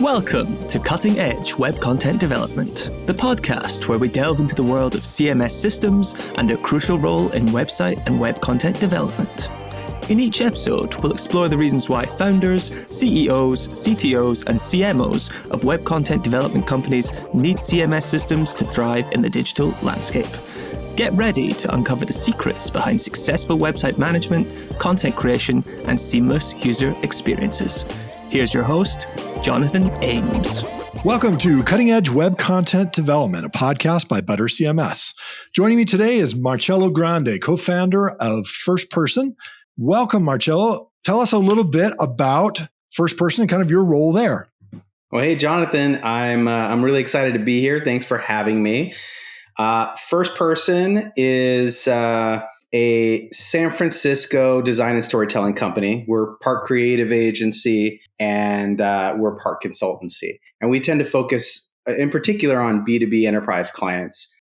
Welcome to Cutting Edge Web Content Development, the podcast where we delve into the world of CMS systems and their crucial role in website and web content development. In each episode, we'll explore the reasons why founders, CEOs, CTOs, and CMOs of web content development companies need CMS systems to thrive in the digital landscape. Get ready to uncover the secrets behind successful website management, content creation, and seamless user experiences. Here's your host, Jonathan Ames. Welcome to Cutting Edge Web Content Development, a podcast by ButterCMS. Joining me today is Marcello Grande, co-founder of First Person. Welcome, Marcello. Tell us a little bit about First Person and kind of your role there. Well, hey, Jonathan, I'm really excited to be here. Thanks for having me. First Person is a San Francisco design and storytelling company. We're part creative agency and we're part consultancy. And we tend to focus in particular on B2B enterprise clients.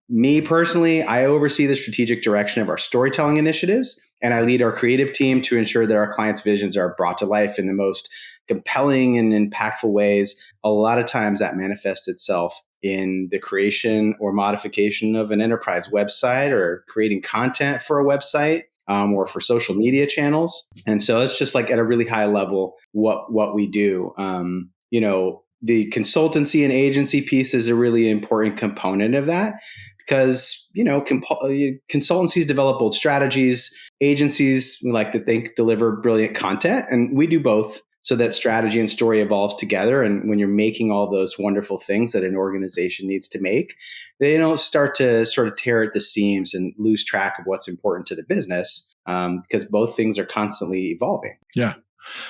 Me personally, I oversee the strategic direction of our storytelling initiatives, and I lead our creative team to ensure that our clients' visions are brought to life in the most compelling and impactful ways. A lot of times that manifests itself in the creation or modification of an enterprise website or creating content for a website or for social media channels. And so it's just like at a really high level what we do. The consultancy and agency piece is a really important component of that because, consultancies develop bold strategies. Agencies, we like to think, deliver brilliant content, and we do both, so that strategy and story evolves together. And when you're making all those wonderful things that an organization needs to make, they don't start to sort of tear at the seams and lose track of what's important to the business, because both things are constantly evolving. Yeah.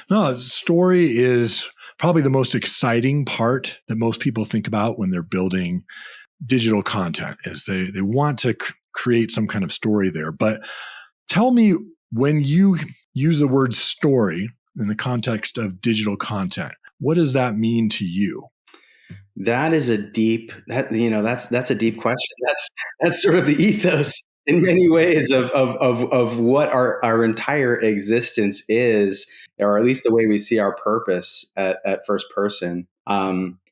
No, story is probably the most exciting part that most people think about when they're building digital content, is they want to create some kind of story there. But tell me, when you use the word story in the context of digital content, what does that mean to you? That is a deep that's a deep question. That's sort of the ethos in many ways of what our entire existence is, or at least the way we see our purpose at First Person.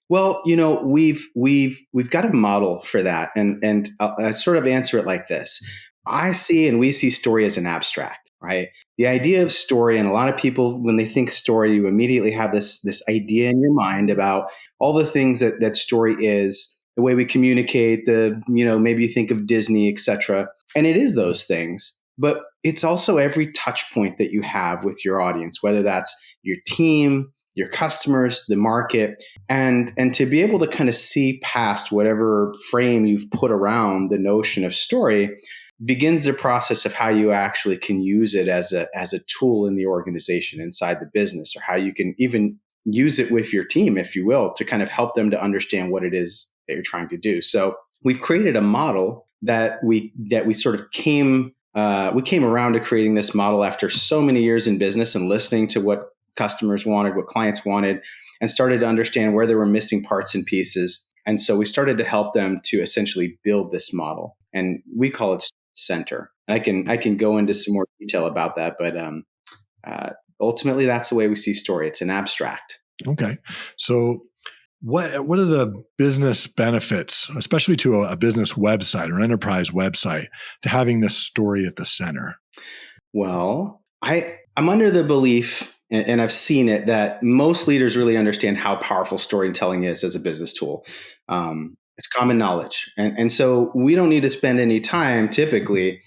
We've got a model for that, and I sort of answer it like this. We see story as an abstract, right? The idea of story, and a lot of people, when they think story, you immediately have this idea in your mind about all the things that story is, the way we communicate, maybe you think of Disney, etc. And it is those things, but it's also every touch point that you have with your audience, whether that's your team, your customers, the market, and to be able to kind of see past whatever frame you've put around the notion of story begins the process of how you actually can use it as a tool in the organization inside the business, or how you can even use it with your team, if you will, to kind of help them to understand what it is that you're trying to do. So we've created a model that we sort of came around to creating this model after so many years in business and listening to what customers wanted, what clients wanted, and started to understand where there were missing parts and pieces. And so we started to help them to essentially build this model, and we call it Center. I can go into some more detail about that, but ultimately that's the way we see story. It's an abstract. Okay. So what are the business benefits, especially to a business website or enterprise website, to having this story at the center? Well, I'm under the belief, and I've seen it, that most leaders really understand how powerful storytelling is as a business tool. It's common knowledge. And so we don't need to spend any time typically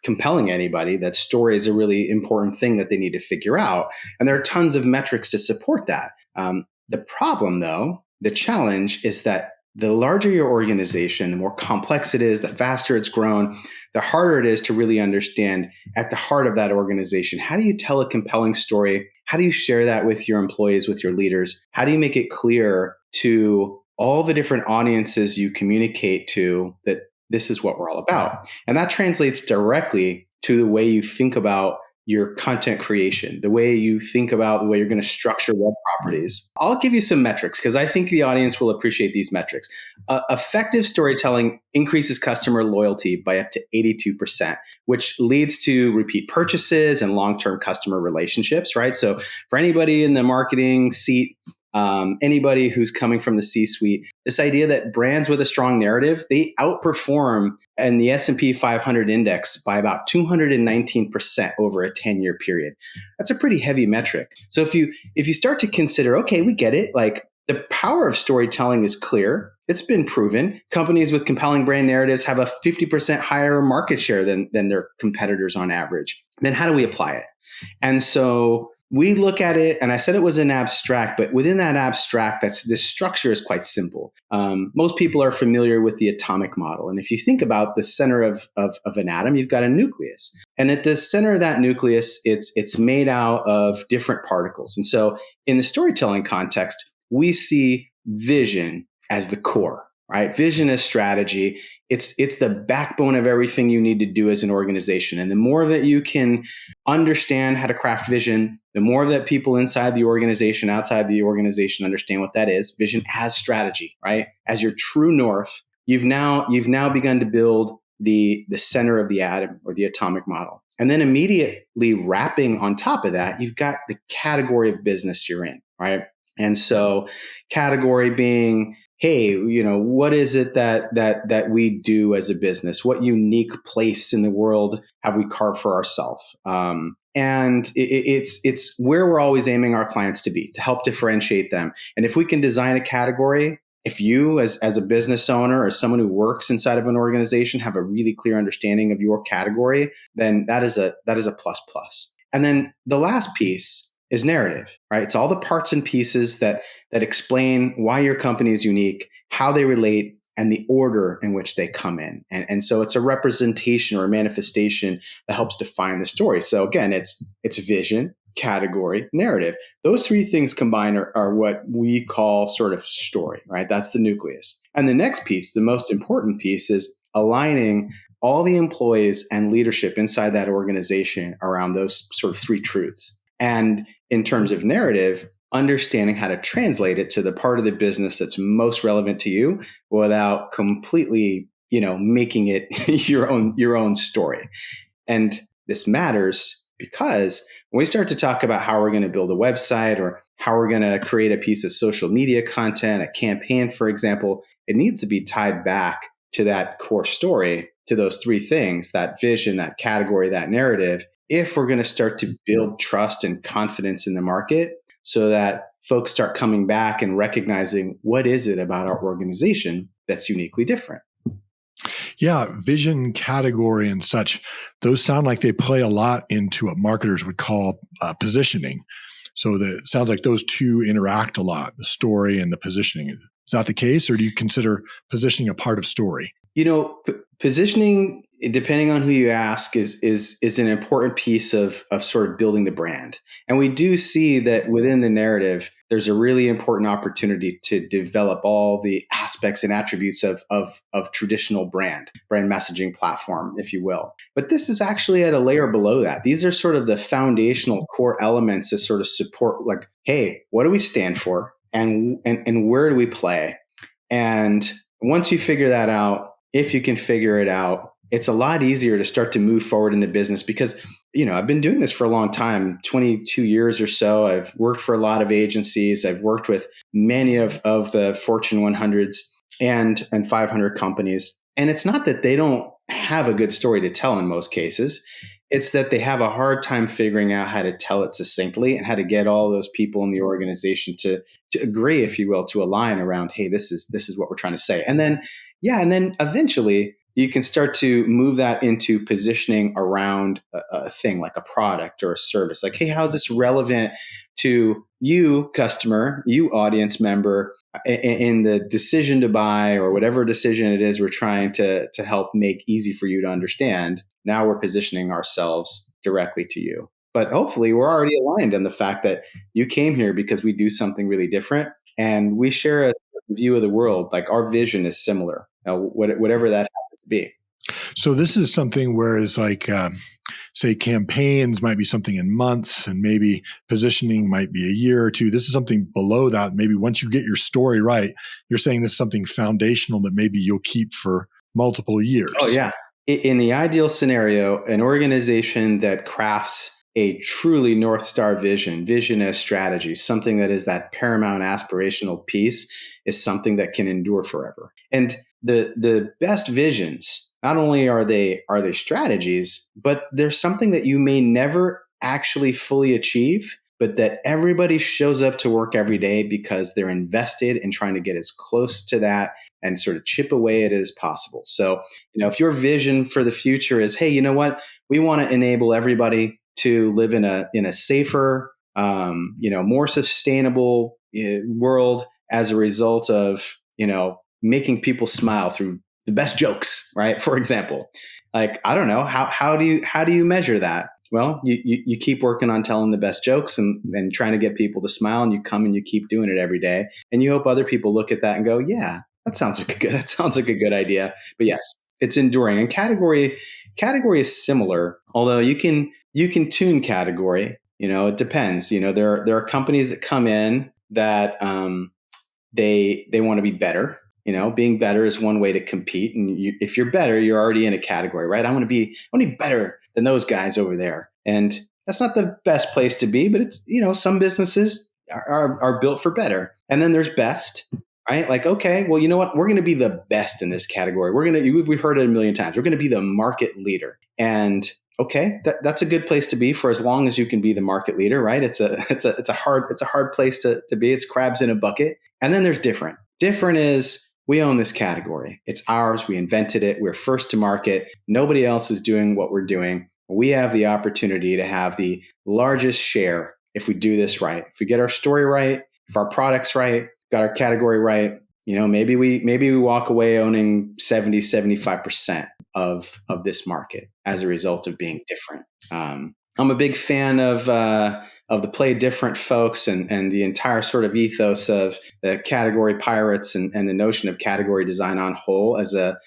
compelling anybody that story is a really important thing that they need to figure out. And there are tons of metrics to support that. The problem, though, the challenge is that the larger your organization, the more complex it is, the faster it's grown, the harder it is to really understand at the heart of that organization. How do you tell a compelling story? How do you share that with your employees, with your leaders? How do you make it clear to all the different audiences you communicate to that this is what we're all about? And that translates directly to the way you think about your content creation, the way you think about the way you're going to structure web properties. I'll give you some metrics because I think the audience will appreciate these metrics. Effective storytelling increases customer loyalty by up to 82%, which leads to repeat purchases and long-term customer relationships, right? So for anybody in the marketing seat, anybody who's coming from the C-suite, this idea that brands with a strong narrative, they outperform in the S&P 500 index by about 219% over a 10-year period. That's a pretty heavy metric. So if you start to consider, okay, we get it, like the power of storytelling is clear. It's been proven. Companies with compelling brand narratives have a 50% higher market share than their competitors on average. Then how do we apply it? And so we look at it, and I said it was an abstract, but within that abstract, this structure is quite simple. Most people are familiar with the atomic model. And if you think about the center of an atom, you've got a nucleus. And at the center of that nucleus, it's made out of different particles. And so in the storytelling context, we see vision as the core, right? Vision as strategy. It's the backbone of everything you need to do as an organization. And the more that you can understand how to craft vision, the more that people inside the organization, outside the organization understand what that is. Vision as strategy, right? As your true north, you've now begun to build the center of the atom or the atomic model. And then immediately wrapping on top of that, you've got the category of business you're in, right? And so category being, hey, what is it that we do as a business? What unique place in the world have we carved for ourselves? And it's where we're always aiming our clients to be, to help differentiate them. And if we can design a category, if you as a business owner or someone who works inside of an organization have a really clear understanding of your category, then that is a plus plus. And then the last piece is narrative, right? It's all the parts and pieces that explain why your company is unique, how they relate, and the order in which they come in. And so it's a representation or a manifestation that helps define the story. So again, it's vision, category, narrative. Those three things combined are what we call sort of story, right? That's the nucleus. And the next piece, the most important piece, is aligning all the employees and leadership inside that organization around those sort of three truths. And in terms of narrative, understanding how to translate it to the part of the business that's most relevant to you without completely, making it your own story. And this matters because when we start to talk about how we're going to build a website or how we're going to create a piece of social media content, a campaign, for example, it needs to be tied back to that core story, to those three things, that vision, that category, that narrative, if we're going to start to build trust and confidence in the market so that folks start coming back and recognizing what is it about our organization that's uniquely different. Yeah, vision, category, and such, those sound like they play a lot into what marketers would call positioning. So it sounds like those two interact a lot, the story and the positioning. Is that the case, or do you consider positioning a part of story? Positioning, depending on who you ask, is an important piece of sort of building the brand. And we do see that within the narrative, there's a really important opportunity to develop all the aspects and attributes of traditional brand messaging platform, if you will. But this is actually at a layer below that. These are sort of the foundational core elements that sort of support, like, hey, what do we stand for? And where do we play? And once you figure that out, if you can figure it out, it's a lot easier to start to move forward in the business because, I've been doing this for a long time, 22 years or so. I've worked for a lot of agencies. I've worked with many of the Fortune 100s and 500 companies. And it's not that they don't have a good story to tell in most cases. It's that they have a hard time figuring out how to tell it succinctly and how to get all those people in the organization to agree, if you will, to align around, hey, this is what we're trying to say. And then eventually you can start to move that into positioning around a thing like a product or a service. Like, hey, how is this relevant to you, customer, you audience member, in the decision to buy or whatever decision it is we're trying to help make easy for you to understand. Now we're positioning ourselves directly to you. But hopefully we're already aligned on the fact that you came here because we do something really different and we share a view of the world. Like our vision is similar, whatever that happens to be. So this is something where it's like, say campaigns might be something in months and maybe positioning might be a year or two. This is something below that. Maybe once you get your story right, you're saying this is something foundational that maybe you'll keep for multiple years. Oh, yeah. In the ideal scenario, an organization that crafts a truly North Star vision as strategy, something that is that paramount aspirational piece, is something that can endure forever. And the best visions, not only are they strategies, but there's something that you may never actually fully achieve, but that everybody shows up to work every day because they're invested in trying to get as close to that and sort of chip away at it as possible. So, if your vision for the future is, hey, you know what, we want to enable everybody to live in a safer, more sustainable world as a result of, making people smile through the best jokes, right? For example, like, I don't know, how do you measure that? Well, you keep working on telling the best jokes and trying to get people to smile, and you come and you keep doing it every day, and you hope other people look at that and go, yeah, that sounds like a good idea. But yes, it's enduring. And category is similar, although you can tune category. It depends. There are companies that come in that they want to be better. Being better is one way to compete. And if you're better, you're already in a category, right? I want to be better than those guys over there. And that's not the best place to be, but it's, some businesses are built for better. And then there's best, right? Like, okay, well, you know what? We're going to be the best in this category. We've heard it a million times. We're going to be the market leader. And okay, that's a good place to be for as long as you can be the market leader, right? It's a hard place to be. It's crabs in a bucket. And then there's different. Different is, we own this category. It's ours. We invented it. We're first to market. Nobody else is doing what we're doing. We have the opportunity to have the largest share if we do this right. If we get our story right, if our product's right, got our category right, maybe we walk away owning 70-75% of this market as a result of being different. I'm a big fan of the play different folks and the entire sort of ethos of the category pirates and the notion of category design on whole as a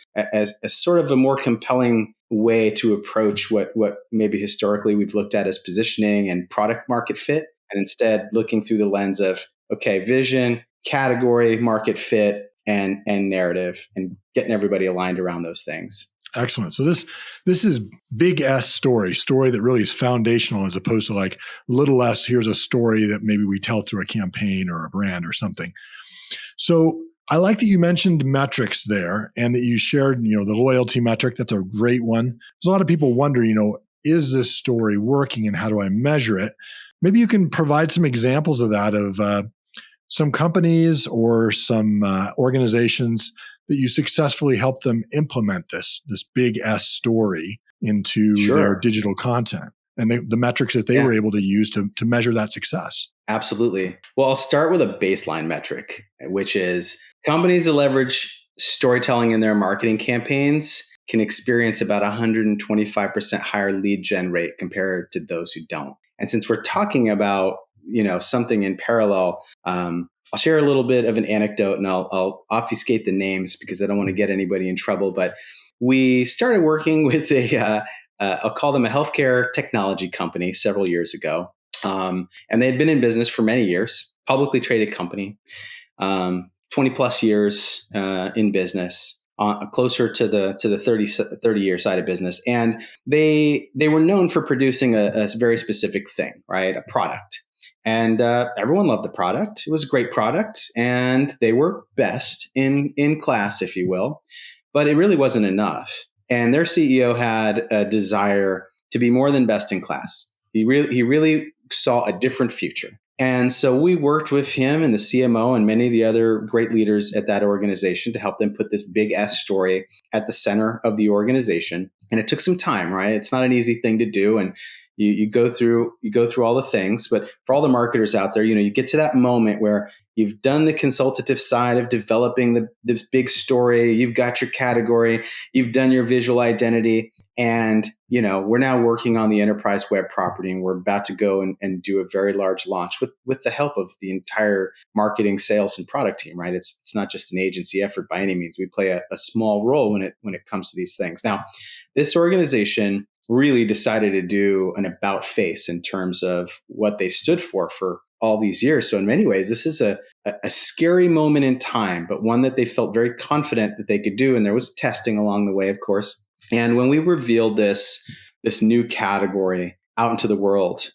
sort of a more compelling way to approach what maybe historically we've looked at as positioning and product market fit, and instead looking through the lens of, okay, vision, category, market fit, and narrative, and getting everybody aligned around those things. Excellent. So this is big S story that really is foundational, as opposed to like little s, here's a story that maybe we tell through a campaign or a brand or something. So I like that you mentioned metrics there, and that you shared, the loyalty metric. That's a great one. There's a lot of people wonder, is this story working and how do I measure it? Maybe you can provide some examples of that, of some companies or some organizations that you successfully helped them implement this big S story into their digital content, and the metrics that they were able to use to measure that success. Absolutely. Well, I'll start with a baseline metric, which is companies that leverage storytelling in their marketing campaigns can experience about 125% higher lead gen rate compared to those who don't. And since we're talking about, something in parallel, I'll share a little bit of an anecdote, and I'll obfuscate the names because I don't want to get anybody in trouble. But we started working with I'll call them a healthcare technology company several years ago. And they had been in business for many years, publicly traded company, 20 plus years in business, closer to the 30 year side of business. And they were known for producing a very specific thing, right? A product. And everyone loved the product. It was a great product, and they were best in class, if you will. But it really wasn't enough. And their CEO had a desire to be more than best in class. He really saw a different future. And so we worked with him and the CMO and many of the other great leaders at that organization to help them put this big S story at the center of the organization. And it took some time, right? It's not an easy thing to do. And you go through all the things, but for all the marketers out there, you get to that moment where you've done the consultative side of developing this big story. You've got your category, you've done your visual identity, and we're now working on the enterprise web property, and we're about to go and do a very large launch with the help of the entire marketing, sales, and product team. Right? It's not just an agency effort by any means. We play a small role when it comes to these things. Now, this organization really decided to do an about face in terms of what they stood for all these years. So in many ways, this is a scary moment in time, but one that they felt very confident that they could do. And there was testing along the way, of course. And when we revealed this new category out into the world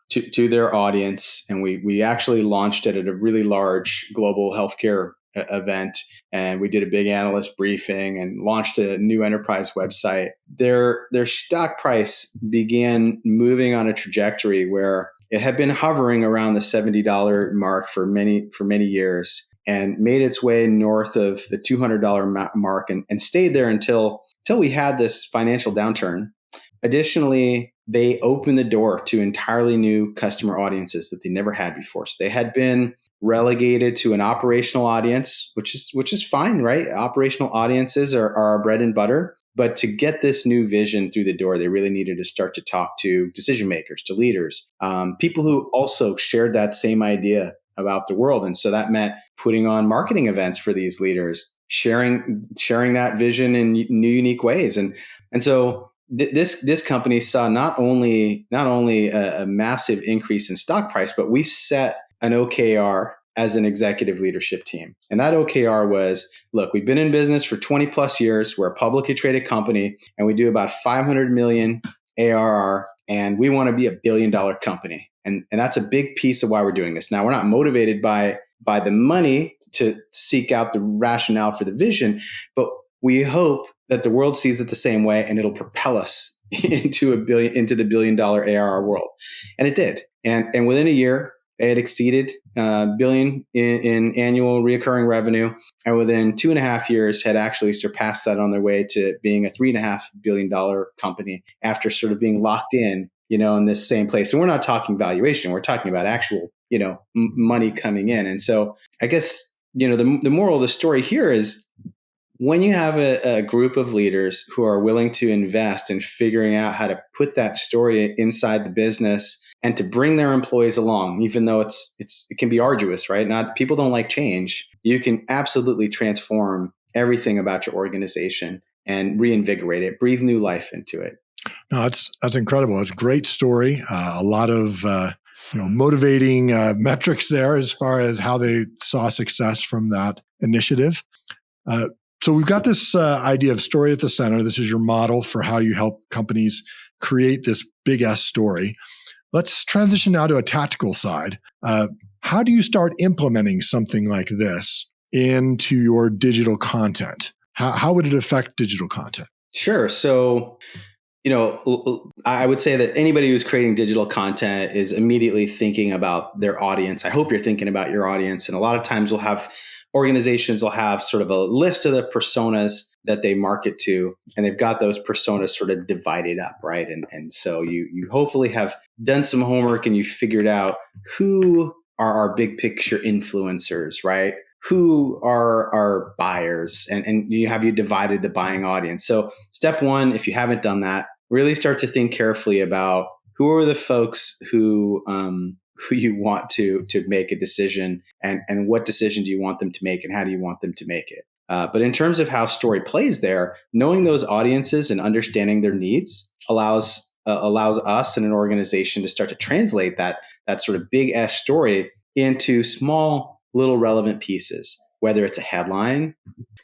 to their audience. And we actually launched it at a really large global healthcare event. And we did a big analyst briefing and launched a new enterprise website. Their stock price began moving on a trajectory where it had been hovering around the $70 mark for many years, and made its way north of the $200 mark and stayed there until we had this financial downturn. Additionally, they opened the door to entirely new customer audiences that they never had before. So they had been relegated to an operational audience, which is fine, right? Operational audiences are our bread and butter. But to get this new vision through the door, they really needed to start to talk to decision makers, to leaders, people who also shared that same idea about the world. And so that meant putting on marketing events for these leaders, sharing that vision in new, unique ways. And so this company saw not only a massive increase in stock price, but we set an OKR as an executive leadership team. And that OKR was, look, we've been in business for 20 plus years. We're a publicly traded company, and we do about 500 million ARR, and we want to be $1 billion company. And that's a big piece of why we're doing this. Now, we're not motivated by the money to seek out the rationale for the vision, but we hope that the world sees it the same way, and it'll propel us into the $1 billion ARR world. And it did. And within a year, it had exceeded $1 billion in annual recurring revenue, and within 2.5 years had actually surpassed that on their way to being a $3.5 billion company after sort of being locked in, in this same place. And we're not talking valuation; we're talking about actual, money coming in. And so, I guess the moral of the story here is, when you have a group of leaders who are willing to invest in figuring out how to put that story inside the business and to bring their employees along, even though it can be arduous, right? People don't like change. You can absolutely transform everything about your organization and reinvigorate it, breathe new life into it. No, that's incredible. It's a great story. A lot of motivating metrics there as far as how they saw success from that initiative. So we've got this idea of story at the center. This is your model for how you help companies create this big S story. Let's transition now to a tactical side. How do you start implementing something like this into your digital content? How would it affect digital content? Sure. So, I would say that anybody who's creating digital content is immediately thinking about their audience. I hope you're thinking about your audience. And a lot of times organizations will have sort of a list of the personas that they market to, and they've got those personas sort of divided up, right? And so you hopefully have done some homework and you figured out who are our big picture influencers, right? Who are our buyers, and you divided the buying audience. So step one, if you haven't done that, really start to think carefully about who are the folks who you want to make a decision, and what decision do you want them to make, and how do you want them to make it. But in terms of how story plays there, knowing those audiences and understanding their needs allows us and an organization to start to translate that sort of big S story into small, little relevant pieces, whether it's a headline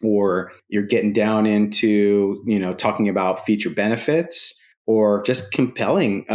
or you're getting down into, talking about feature benefits, or just compelling,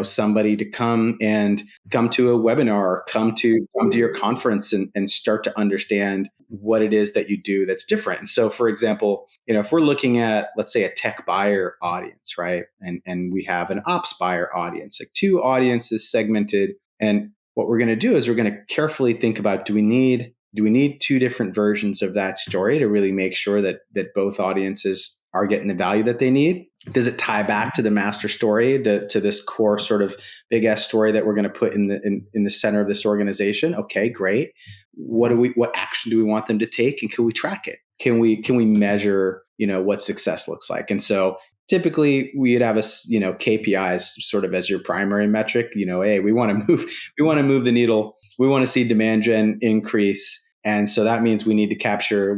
somebody to come to a webinar, or come to your conference and start to understand what it is that you do that's different. And so, for example, if we're looking at, let's say, a tech buyer audience, right? And we have an ops buyer audience, like two audiences segmented. And what we're going to do is we're going to carefully think about, do we need two different versions of that story to really make sure that both audiences are getting the value that they need? Does it tie back to the master story, to this core sort of big S story that we're going to put in the center of this organization? Okay, great. What action do we want them to take, and can we track it? Can we measure, what success looks like? And so typically we'd have KPIs sort of as your primary metric. Hey, we want to move the needle. We want to see demand gen increase. And so that means we need to capture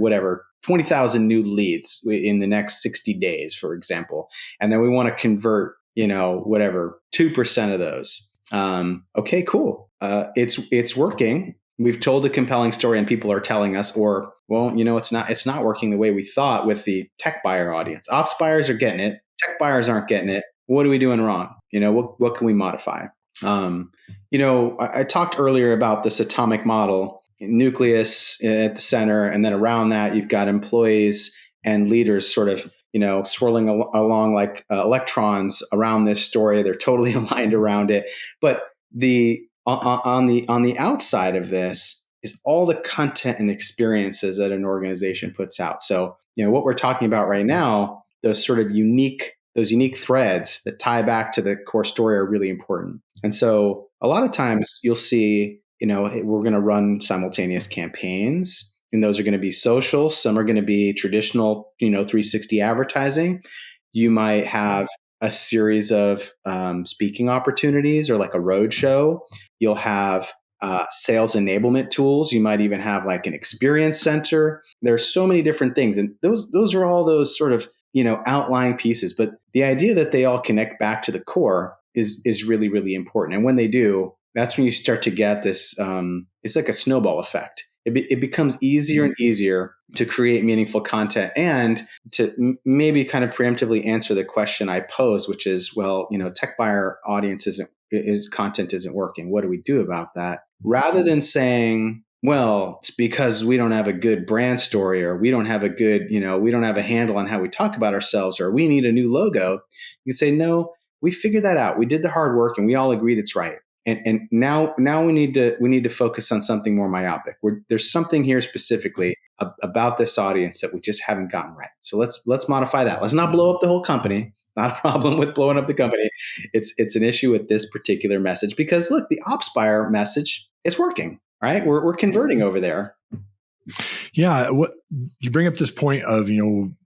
20,000 new leads in the next 60 days, for example. And then we want to convert, 2% of those. Okay, cool. It's working. We've told a compelling story and people are telling us, or, it's not working the way we thought with the tech buyer audience. Ops buyers are getting it. Tech buyers aren't getting it. What are we doing wrong? What can we modify? I talked earlier about this atomic model, nucleus at the center, and then around that you've got employees and leaders sort of swirling along like electrons around this story. They're totally aligned around it. But on the outside of this is all the content and experiences that an organization puts out. So what we're talking about right now, those sort of unique threads that tie back to the core story are really important. And so a lot of times you'll see, we're going to run simultaneous campaigns, and those are going to be social. Some are going to be traditional, 360 advertising. You might have a series of speaking opportunities or like a road show. You'll have sales enablement tools. You might even have like an experience center. There's so many different things. And those are all those sort of, outlying pieces. But the idea that they all connect back to the core is really, really important. And when they do, that's when you start to get this, it's like a snowball effect. It becomes easier and easier to create meaningful content and to maybe kind of preemptively answer the question I pose, which is, tech buyer audience content isn't working. What do we do about that? Rather than saying, well, it's because we don't have a good brand story, or we don't have a good, we don't have a handle on how we talk about ourselves, or we need a new logo. You can say, no, we figured that out. We did the hard work and we all agreed it's right. And now we need to focus on something more myopic. There's something here specifically about this audience that we just haven't gotten right. So let's modify that. Let's not blow up the whole company. Not a problem with blowing up the company. It's an issue with this particular message because look, the ops buyer message is working, right? We're converting over there. Yeah, what you bring up this point of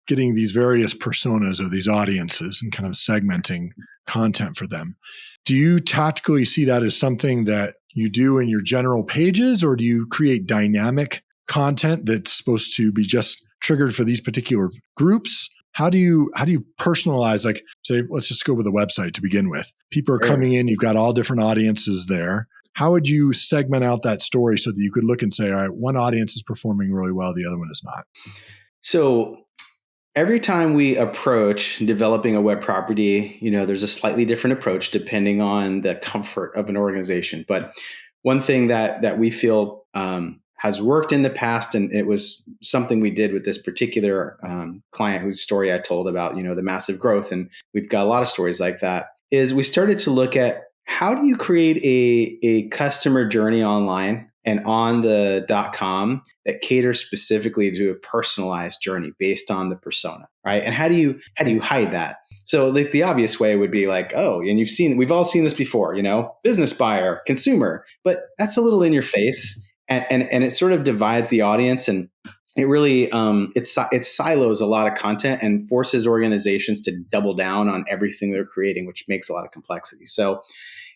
getting these various personas of these audiences and kind of segmenting content for them. Do you tactically see that as something that you do in your general pages, or do you create dynamic content that's supposed to be just triggered for these particular groups? How do you personalize, like, say, let's just go with a website to begin with. People are coming in, you've got all different audiences there. How would you segment out that story so that you could look and say, all right, one audience is performing really well, the other one is not? So every time we approach developing a web property, there's a slightly different approach depending on the comfort of an organization. But one thing that we feel has worked in the past, and it was something we did with this particular client whose story I told about, the massive growth, and we've got a lot of stories like that, is we started to look at how do you create a customer journey online and on the .com that caters specifically to a personalized journey based on the persona, right? And how do you hide that? So the obvious way would be like, oh, and we've all seen this before, business buyer, consumer, but that's a little in your face, and it sort of divides the audience, and it really it silos a lot of content and forces organizations to double down on everything they're creating, which makes a lot of complexity. So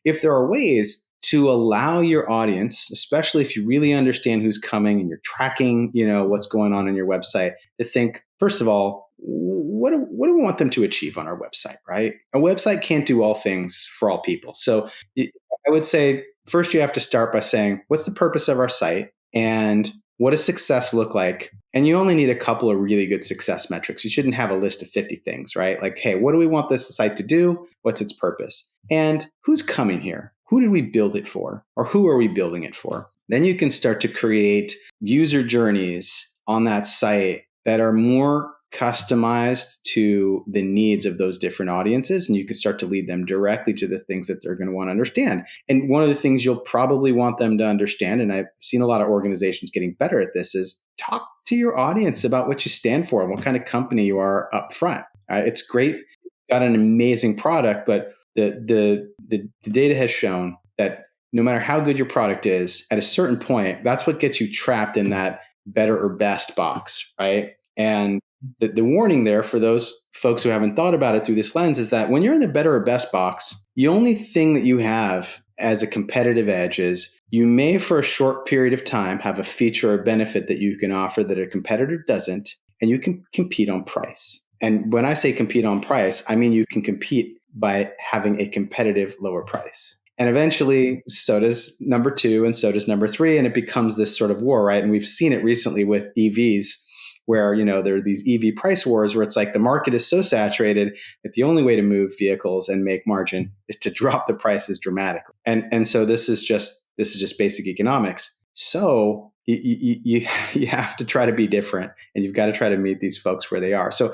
if there are ways to allow your audience, especially if you really understand who's coming and you're tracking, what's going on your website, to think, first of all, what do we want them to achieve on our website, right? A website can't do all things for all people. So I would say, first, you have to start by saying, what's the purpose of our site and what does success look like? And you only need a couple of really good success metrics. You shouldn't have a list of 50 things, right? Like, hey, what do we want this site to do? What's its purpose? And who's coming here? Who did we build it for? Or who are we building it for? Then you can start to create user journeys on that site that are more customized to the needs of those different audiences, and you can start to lead them directly to the things that they're going to want to understand. And one of the things you'll probably want them to understand, and I've seen a lot of organizations getting better at this, is talk to your audience about what you stand for and what kind of company you are up front. It's great, you've got an amazing product, but the data has shown that no matter how good your product is, at a certain point, that's what gets you trapped in that better or best box, right? And the warning there for those folks who haven't thought about it through this lens is that when you're in the better or best box, the only thing that you have as a competitive edge is you may, for a short period of time, have a feature or benefit that you can offer that a competitor doesn't, and you can compete on price. And when I say compete on price, I mean you can compete by having a competitive lower price. And eventually, so does number 2, and so does number 3, and it becomes this sort of war, right? And we've seen it recently with EVs. where, there are these EV price wars where it's like the market is so saturated that the only way to move vehicles and make margin is to drop the prices dramatically. And so this is just basic economics. So you have to try to be different, and you've got to try to meet these folks where they are. So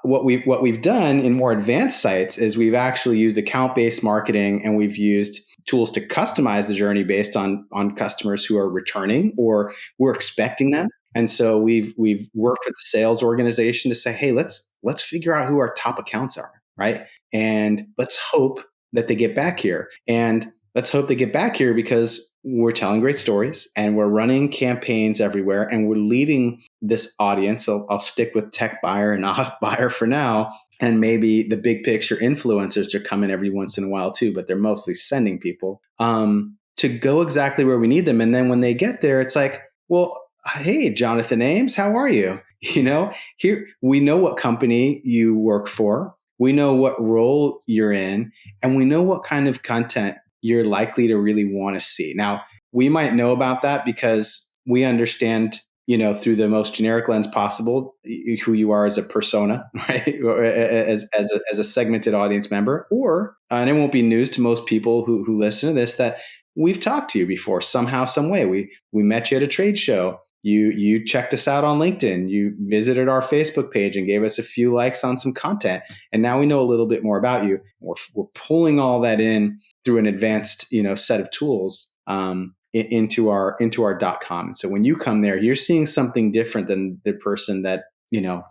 what we've done in more advanced sites is we've actually used account-based marketing, and we've used tools to customize the journey based on customers who are returning or we're expecting them. And so we've worked with the sales organization to say, hey, let's figure out who our top accounts are, right? And let's hope that they get back here. And let's hope they get back here because we're telling great stories and we're running campaigns everywhere and we're leading this audience. So I'll stick with tech buyer and not buyer for now. And maybe the big picture influencers are coming every once in a while too, but they're mostly sending people to go exactly where we need them. And then when they get there, it's like, well, hey, Jonathan Ames, how are you? Here we know what company you work for. We know what role you're in, and we know what kind of content you're likely to really want to see. Now, we might know about that because we understand, through the most generic lens possible, who you are as a persona, right? Or as a segmented audience member, or, and it won't be news to most people who listen to this, that we've talked to you before somehow, some way. We met you at a trade show. You checked us out on LinkedIn. You visited our Facebook page and gave us a few likes on some content. And now we know a little bit more about you. We're pulling all that in through an advanced, set of tools into our .com. And so when you come there, you're seeing something different than the person that,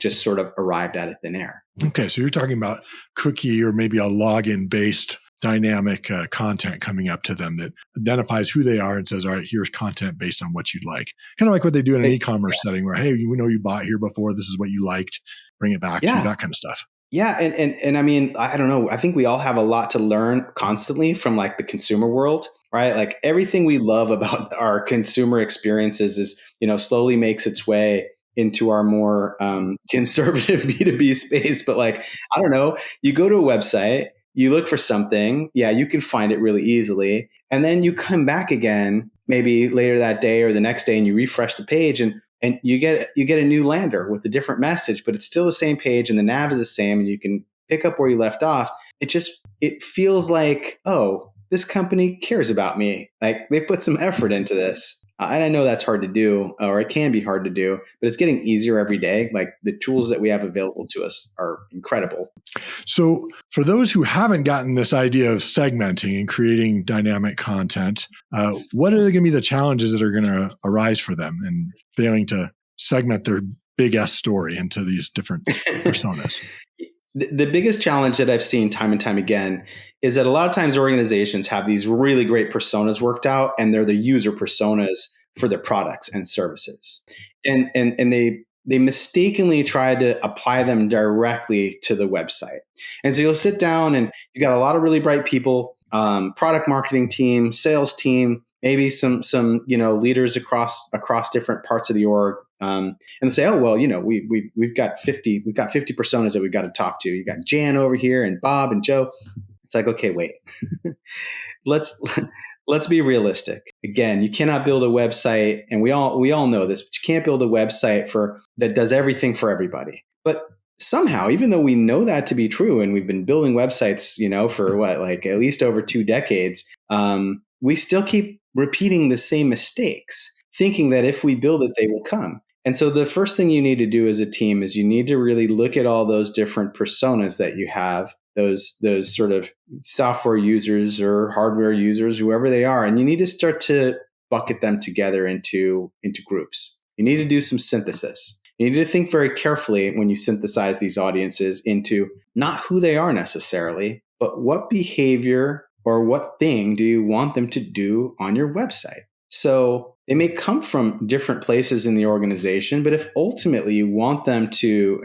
just sort of arrived at thin air. Okay. So you're talking about cookie or maybe a login based dynamic content coming up to them that identifies who they are and says, all right, here's content based on what you'd like. Kind of like what they do in an e-commerce setting where, hey, we know you bought here before. This is what you liked. Bring it back to that kind of stuff. Yeah. And I mean, I don't know. I think we all have a lot to learn constantly from like the consumer world, right? Like everything we love about our consumer experiences is, slowly makes its way into our more conservative B2B space. But like, I don't know, you go to a website, you look for something, you can find it really easily. And then you come back again, maybe later that day or the next day, and you refresh the page and you get a new lander with a different message, but it's still the same page and the nav is the same and you can pick up where you left off. It feels like, oh, this company cares about me. Like they put some effort into this. And I know that's hard to do, or it can be hard to do, but it's getting easier every day. Like the tools that we have available to us are incredible. So for those who haven't gotten this idea of segmenting and creating dynamic content, what are going to be the challenges that are going to arise for them in failing to segment their big S story into these different personas? The biggest challenge that I've seen time and time again is that a lot of times organizations have these really great personas worked out, and they're the user personas for their products and services. And they mistakenly try to apply them directly to the website. And so you'll sit down and you've got a lot of really bright people, product marketing team, sales team, maybe some leaders across different parts of the org. And say, oh, well, we've got 50 personas that we've got to talk to. You got Jan over here and Bob and Joe. It's like, okay, wait, let's be realistic. Again, you cannot build a website, and we all know this, but you can't build a website that does everything for everybody. But somehow, even though we know that to be true, and we've been building websites, for at least over 2 decades, we still keep repeating the same mistakes, thinking that if we build it, they will come. And so the first thing you need to do as a team is you need to really look at all those different personas that you have, those sort of software users or hardware users, whoever they are, and you need to start to bucket them together into groups. You need to do some synthesis. You need to think very carefully when you synthesize these audiences into not who they are necessarily, but what behavior or what thing do you want them to do on your website? So they may come from different places in the organization, but if ultimately you want them to,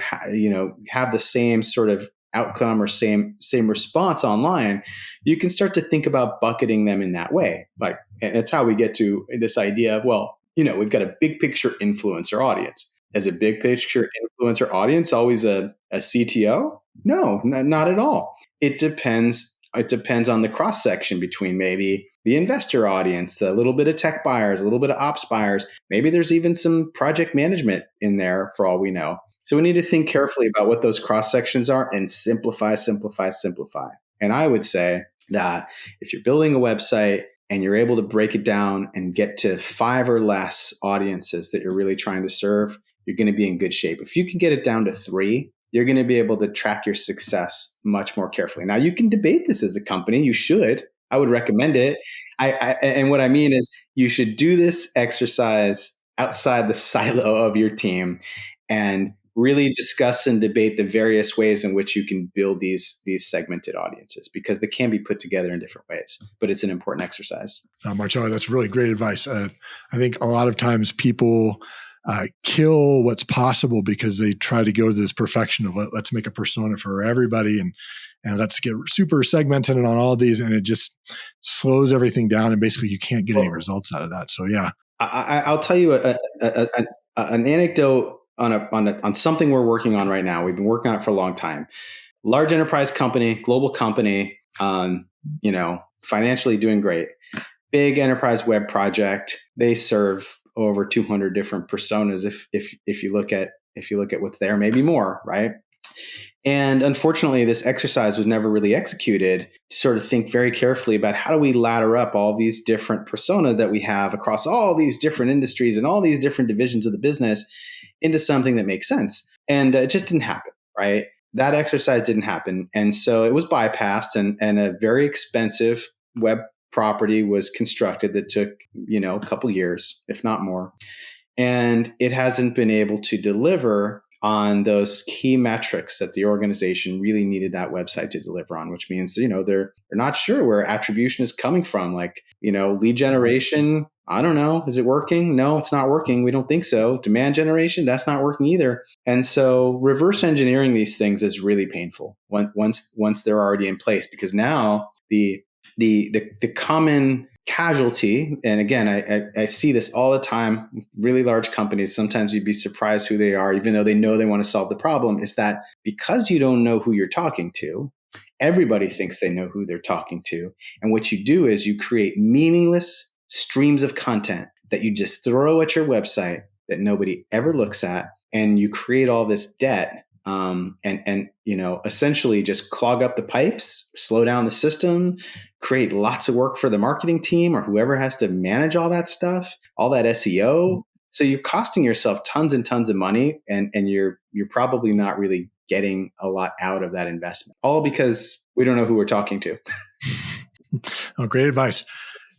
have the same sort of outcome or same response online, you can start to think about bucketing them in that way. Like, and it's how we get to this idea of, well, we've got a big picture influencer audience. Is a big picture influencer audience always a CTO? No, not at all. It depends on the cross section between maybe the investor audience, a little bit of tech buyers, a little bit of ops buyers. Maybe there's even some project management in there for all we know. So we need to think carefully about what those cross sections are and simplify, simplify, simplify. And I would say that if you're building a website and you're able to break it down and get to 5 or less audiences that you're really trying to serve, you're going to be in good shape. If you can get it down to 3, you're going to be able to track your success much more carefully. Now, you can debate this as a company. You should. I would recommend it. And what I mean is you should do this exercise outside the silo of your team and really discuss and debate the various ways in which you can build these segmented audiences, because they can be put together in different ways, but it's an important exercise. Marcello, that's really great advice. I think a lot of times people kill what's possible because they try to go to this perfection of let's make a persona for everybody and let's get super segmented on all of these, and it just slows everything down, and basically you can't get any results out of that. So yeah, I'll tell you an anecdote on something we're working on right now. We've been working on it for a long time. Large enterprise company, global company, financially doing great. Big enterprise web project. They serve over 200 different personas. If you look at what's there, maybe more, right? And unfortunately, this exercise was never really executed to sort of think very carefully about how do we ladder up all these different personas that we have across all these different industries and all these different divisions of the business into something that makes sense. And it just didn't happen, right? That exercise didn't happen. And so it was bypassed, and a very expensive web property was constructed that took, a couple years, if not more. And it hasn't been able to deliver on those key metrics that the organization really needed that website to deliver on, which means, they're not sure where attribution is coming from. Like, lead generation, I don't know. Is it working? No, it's not working. We don't think so. Demand generation, that's not working either. And so reverse engineering these things is really painful once they're already in place, because now the common casualty, and again, I see this all the time with really large companies. Sometimes you'd be surprised who they are, even though they know they want to solve the problem, is that because you don't know who you're talking to, everybody thinks they know who they're talking to. And what you do is you create meaningless streams of content that you just throw at your website that nobody ever looks at. And you create all this debt and essentially just clog up the pipes, slow down the system, create lots of work for the marketing team or whoever has to manage all that stuff, all that SEO. So you're costing yourself tons and tons of money, and you're probably not really getting a lot out of that investment, all because we don't know who we're talking to. Oh, great advice.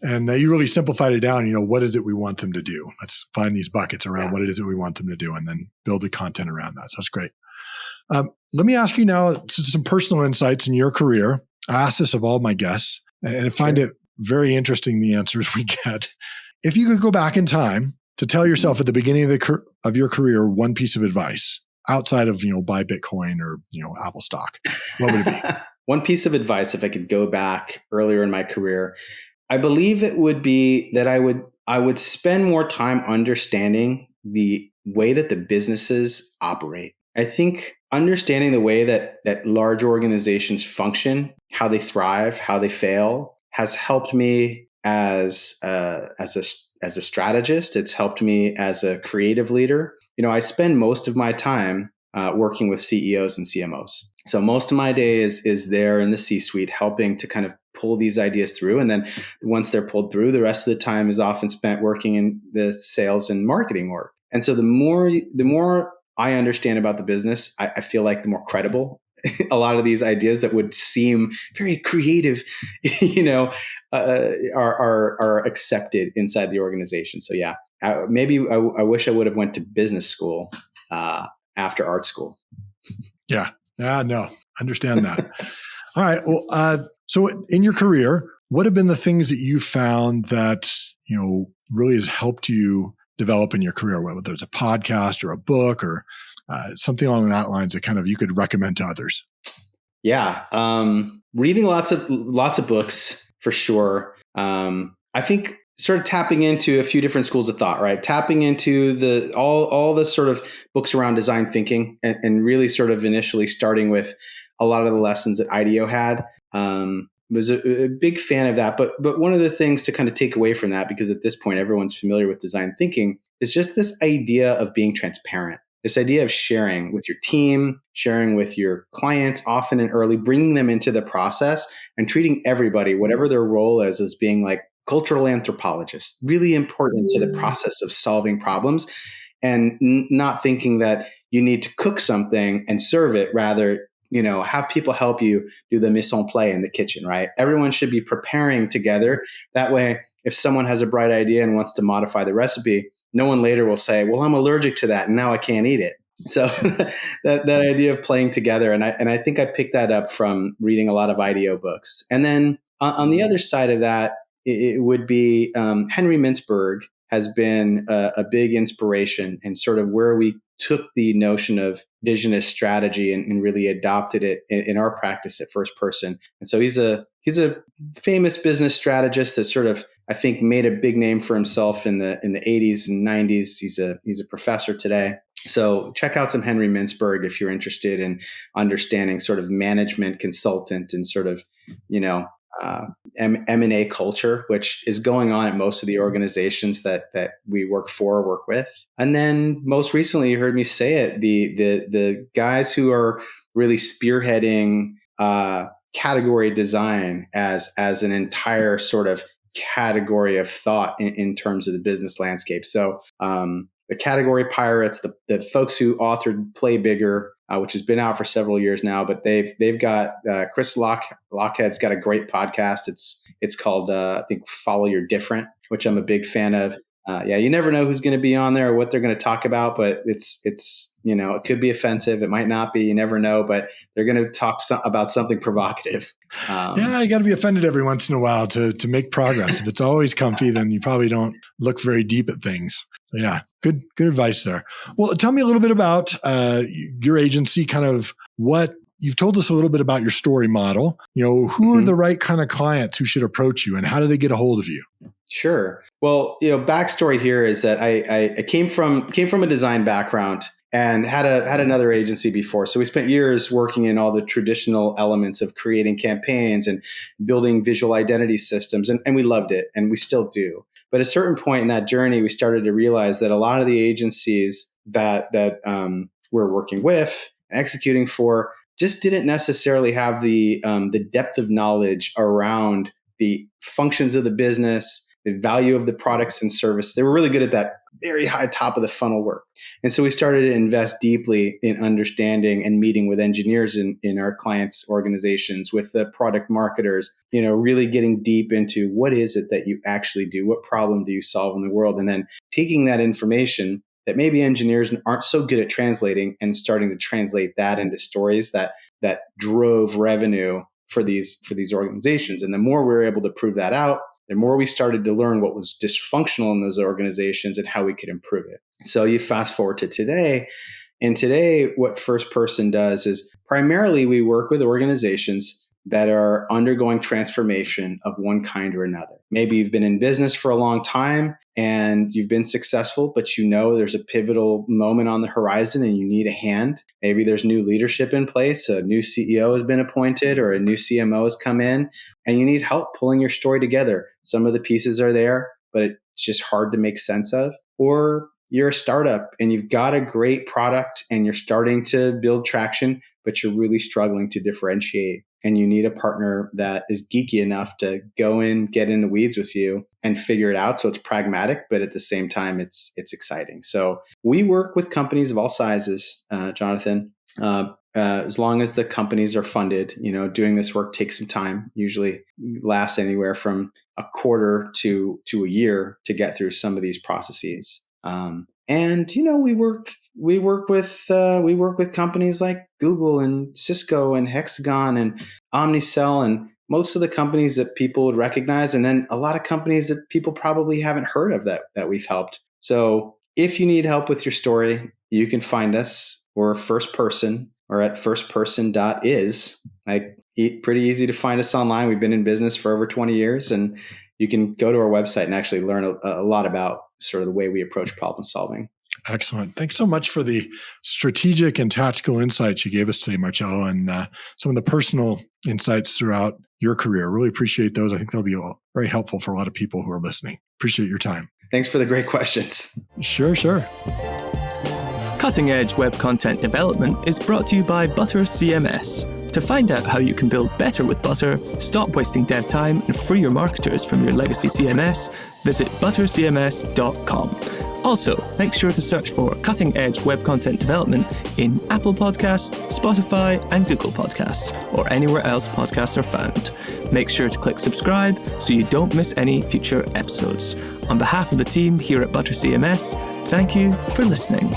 And you really simplified it down. What is it we want them to do? Let's find these buckets around what it is that we want them to do, and then build the content around that. So that's great. Let me ask you now some personal insights in your career. I ask this of all my guests, and I find it very interesting, the answers we get. If you could go back in time to tell yourself at the beginning of your career one piece of advice outside of, buy Bitcoin or, Apple stock, what would it be? One piece of advice, if I could go back earlier in my career, I believe it would be that I would spend more time understanding the way that the businesses operate. I think understanding the way that large organizations function, how they thrive, how they fail, has helped me as a strategist. It's helped me as a creative leader. I spend most of my time working with CEOs and CMOs. So most of my day is there in the C-suite helping to kind of pull these ideas through. And then once they're pulled through, the rest of the time is often spent working in the sales and marketing work. And so the more I understand about the business, I feel like the more credible a lot of these ideas that would seem very creative, are accepted inside the organization. So yeah, maybe I wish I would have went to business school after art school. Yeah. No, understand that. All right. Well, so in your career, what have been the things that you found that, really has helped you develop in your career, whether it's a podcast or a book or something along that lines that kind of you could recommend to others? Yeah. Reading lots of books for sure. I think sort of tapping into a few different schools of thought, right? Tapping into all the sort of books around design thinking and really sort of initially starting with a lot of the lessons that IDEO had. was a big fan of that. But one of the things to kind of take away from that, because at this point everyone's familiar with design thinking, is just this idea of being transparent. This idea of sharing with your team, sharing with your clients often and early, bringing them into the process and treating everybody, whatever their role is, as being like cultural anthropologists, really important to the process of solving problems, and not thinking that you need to cook something and serve it. Rather, have people help you do the mise en place in the kitchen, right? Everyone should be preparing together. That way, if someone has a bright idea and wants to modify the recipe, no one later will say, well, I'm allergic to that and now I can't eat it. So that idea of playing together. And I think I picked that up from reading a lot of IDEO books. And then on the other side of that, it would be Henry Mintzberg has been a big inspiration, and sort of where we took the notion of vision as strategy and really adopted it in our practice at First Person. And so he's a famous business strategist that sort of, I think, made a big name for himself in the 80s and 90s. He's a professor today. So check out some Henry Mintzberg if you're interested in understanding sort of management consultant and sort of, M&A culture, which is going on at most of the organizations that we work with. And then most recently, you heard me say it, the guys who are really spearheading category design as an entire sort of category of thought in terms of the business landscape. So the category pirates, the folks who authored Play Bigger, which has been out for several years now, but they've got Chris Lochhead's got a great podcast. It's called I think Follow Your Different, which I'm a big fan of. You never know who's going to be on there or what they're going to talk about, but it's it could be offensive, it might not be, you never know, but they're going to talk about something provocative. You got to be offended every once in a while to make progress. If it's always comfy, then you probably don't look very deep at things. So yeah, good advice there. Well, tell me a little bit about your agency, kind of what you've told us a little bit about your story model. Who are the right kind of clients who should approach you, and how do they get a hold of you? Sure. Well, backstory here is that I came from a design background and had another agency before. So we spent years working in all the traditional elements of creating campaigns and building visual identity systems. And we loved it, and we still do. But at a certain point in that journey, we started to realize that a lot of the agencies that we're working with and executing for just didn't necessarily have the depth of knowledge around the functions of the business, the value of the products and service. They were really good at that very high top of the funnel work. And so we started to invest deeply in understanding and meeting with engineers in our clients' organizations, with the product marketers, really getting deep into what is it that you actually do? What problem do you solve in the world? And then taking that information that maybe engineers aren't so good at translating and starting to translate that into stories that drove revenue for these organizations. And the more we were able to prove that out, the more we started to learn what was dysfunctional in those organizations and how we could improve it. So you fast forward to today, and today what First Person does is primarily we work with organizations that are undergoing transformation of one kind or another. Maybe you've been in business for a long time and you've been successful, but there's a pivotal moment on the horizon and you need a hand. Maybe there's new leadership in place, a new CEO has been appointed or a new CMO has come in, and you need help pulling your story together. Some of the pieces are there, but it's just hard to make sense of. Or you're a startup and you've got a great product and you're starting to build traction, but you're really struggling to differentiate. And you need a partner that is geeky enough to go in, get in the weeds with you and figure it out. So it's pragmatic, but at the same time, it's exciting. So we work with companies of all sizes, Jonathan, as long as the companies are funded. Doing this work takes some time, usually lasts anywhere from a quarter to a year to get through some of these processes. And we work with companies like Google and Cisco and Hexagon and Omnicell and most of the companies that people would recognize, and then a lot of companies that people probably haven't heard of that we've helped. So if you need help with your story, you can find us. We're First Person or at firstperson.is. Pretty easy to find us online. We've been in business for over 20 years, and you can go to our website and actually learn a lot about sort of the way we approach problem solving. Excellent. Thanks so much for the strategic and tactical insights you gave us today, Marcello, and some of the personal insights throughout your career. Really appreciate those. I think they'll be very helpful for a lot of people who are listening. Appreciate your time. Thanks for the great questions. Sure. Cutting Edge Web Content Development is brought to you by ButterCMS. To find out how you can build better with Butter, stop wasting dev time, and free your marketers from your legacy CMS, visit ButterCMS.com. Also, make sure to search for Cutting Edge Web Content Development in Apple Podcasts, Spotify, and Google Podcasts, or anywhere else podcasts are found. Make sure to click subscribe so you don't miss any future episodes. On behalf of the team here at ButterCMS, thank you for listening.